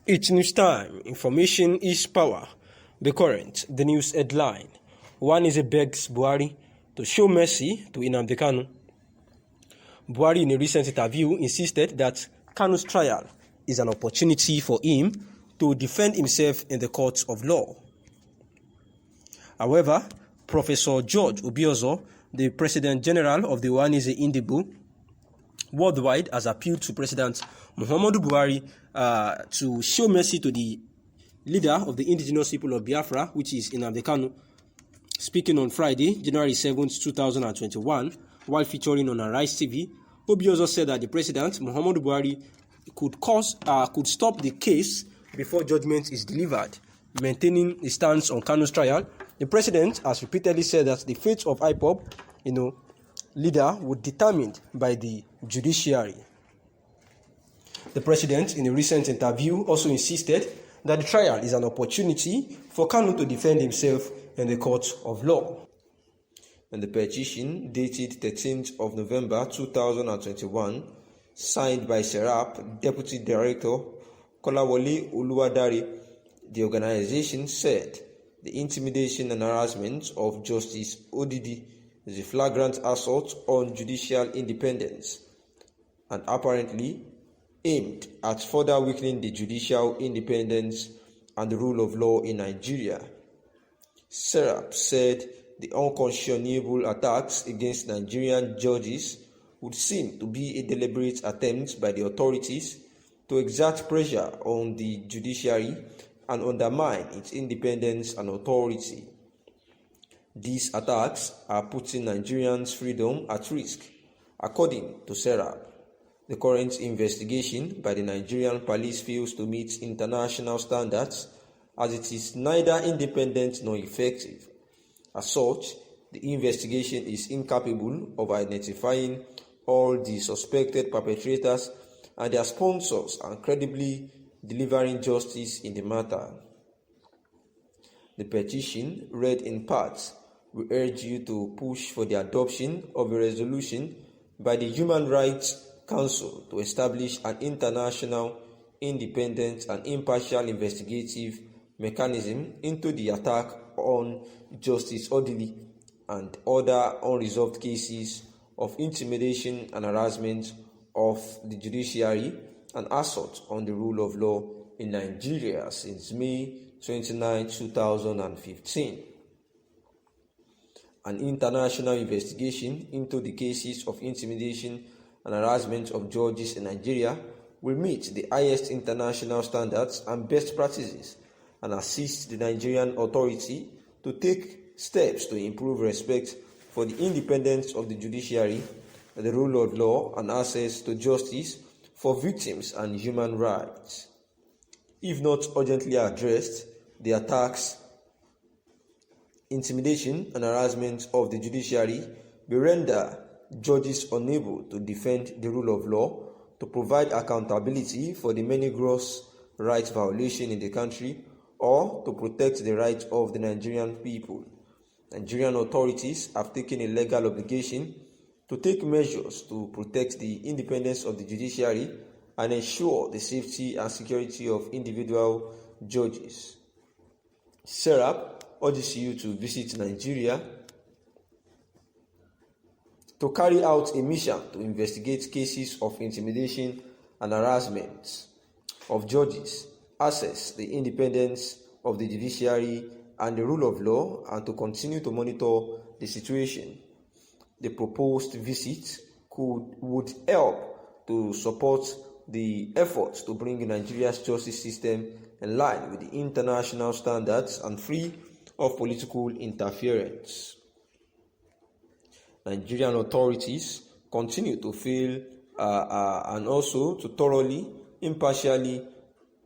It's news time. Information is power. The current, the news headline. Ohanaze begs Buhari to show mercy to Nnamdi Kanu. Buhari, in a recent interview, insisted that Kanu's trial is an opportunity for him to defend himself in the courts of law. However, Professor George Obiozor, the President General of the Ohanaze Indibu worldwide, has appealed to President Muhammadu Buhari to show mercy to the leader of the indigenous people of Biafra, which is Nnamdi Kanu. Speaking on Friday, January 7th, 2021, while featuring on Arise TV, Obiozor said that the President Muhammadu Buhari could stop the case before judgment is delivered. Maintaining his stance on Kanu's trial, the President has repeatedly said that the fate of IPOB, leader would be determined by the judiciary. The President, in a recent interview, also insisted that the trial is an opportunity for Kanu to defend himself in the court of law. In the petition dated 13th of November 2021, signed by Serap Deputy Director Kolawole Oluwadare, the organization said the intimidation and harassment of Justice Odidi is a flagrant assault on judicial independence and apparently aimed at further weakening the judicial independence and the rule of law in Nigeria. Serap said the unconscionable attacks against Nigerian judges would seem to be a deliberate attempt by the authorities to exert pressure on the judiciary and undermine its independence and authority. These attacks are putting Nigerians' freedom at risk, according to Serap. The current investigation by the Nigerian police fails to meet international standards as it is neither independent nor effective. As such, the investigation is incapable of identifying all the suspected perpetrators and their sponsors and credibly delivering justice in the matter. The petition, read in part, we urge you to push for the adoption of a resolution by the Human Rights Council to establish an international, independent and impartial investigative mechanism into the attack on Justice Odili and other unresolved cases of intimidation and harassment of the judiciary and assault on the rule of law in Nigeria since May 29, 2015. An international investigation into the cases of intimidation and harassment of judges in Nigeria will meet the highest international standards and best practices and assist the Nigerian authority to take steps to improve respect for the independence of the judiciary, the rule of law, and access to justice for victims and human rights. If not urgently addressed, the attacks, intimidation, and harassment of the judiciary will render judges unable to defend the rule of law, to provide accountability for the many gross rights violations in the country, or to protect the rights of the Nigerian people. Nigerian authorities have taken a legal obligation to take measures to protect the independence of the judiciary and ensure the safety and security of individual judges. Serap urges you to visit Nigeria to carry out a mission to investigate cases of intimidation and harassment of judges, assess the independence of the judiciary and the rule of law, and to continue to monitor the situation. The proposed visit would help to support the efforts to bring Nigeria's justice system in line with the international standards and free of political interference. Nigerian authorities continue to fail and also to thoroughly, impartially,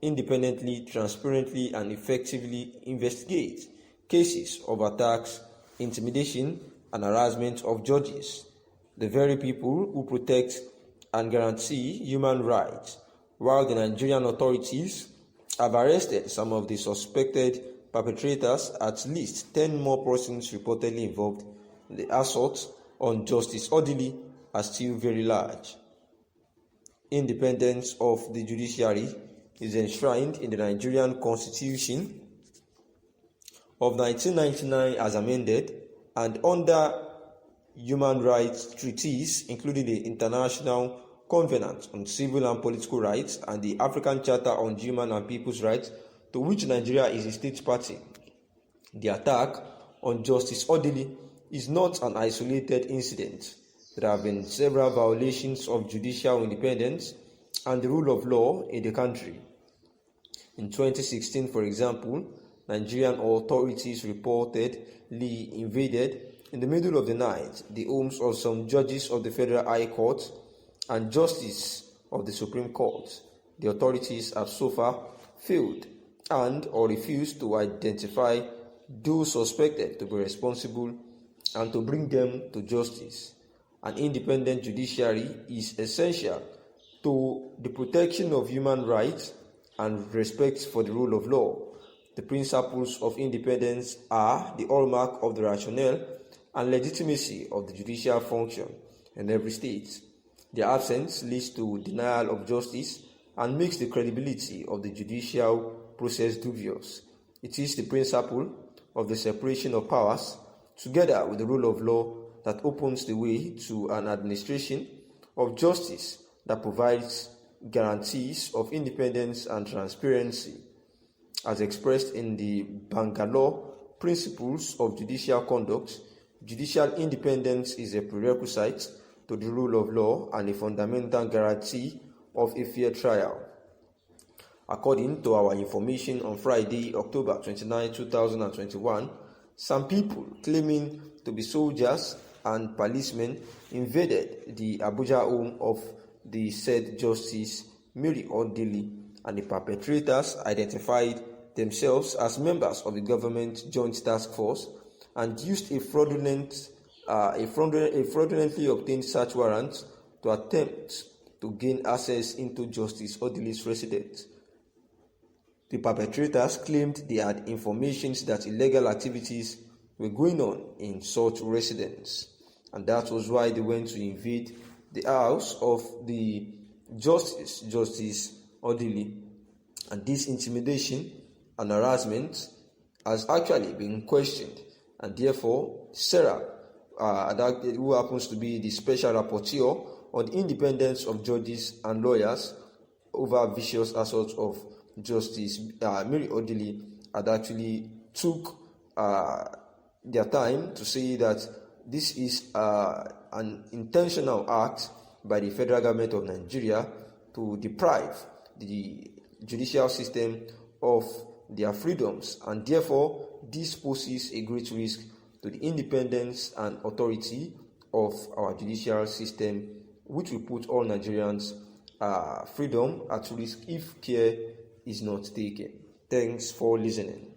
independently, transparently, and effectively investigate cases of attacks, intimidation, and harassment of judges, the very people who protect and guarantee human rights, while the Nigerian authorities have arrested some of the suspected perpetrators. At least 10 more persons reportedly involved in the assault on Justice Odili are still very large. Independence of the judiciary is enshrined in the Nigerian Constitution of 1999 as amended, and under human rights treaties, including the International Covenant on Civil and Political Rights and the African Charter on Human and People's Rights, to which Nigeria is a state party. The attack on Justice Odili is not an isolated incident. There have been several violations of judicial independence and the rule of law in the country. In 2016, for example, Nigerian authorities reportedly invaded in the middle of the night the homes of some judges of the Federal High Court and justice of the Supreme Court. The authorities have so far failed or refused to identify those suspected to be responsible and to bring them to justice. An independent judiciary is essential to the protection of human rights and respect for the rule of law. The principles of independence are the hallmark of the rationale and legitimacy of the judicial function in every state. Their absence leads to denial of justice and makes the credibility of the judicial process dubious. It is the principle of the separation of powers, together with the rule of law, that opens the way to an administration of justice that provides guarantees of independence and transparency. As expressed in the Bangalore Principles of Judicial Conduct, judicial independence is a prerequisite to the rule of law and a fundamental guarantee of a fair trial. According to our information on Friday, October 29, 2021, some people claiming to be soldiers and policemen invaded the Abuja home of the said Justice Mary Odili, and the perpetrators identified themselves as members of the government joint task force and used a fraudulently obtained search warrant to attempt to gain access into Justice Odili's residence. The perpetrators claimed they had information that illegal activities were going on in such residence, and that was why they went to invade the house of the Justice Odili. And this intimidation and harassment has actually been questioned, and therefore Sarah, who happens to be the special rapporteur on the independence of judges and lawyers over vicious assaults of Justice Mary Odili, had actually took their time to say that this is an intentional act by the federal government of Nigeria to deprive the judicial system of their freedoms, and therefore this poses a great risk to the independence and authority of our judicial system, which will put all Nigerians' freedom at risk if care is not taken. Thanks for listening.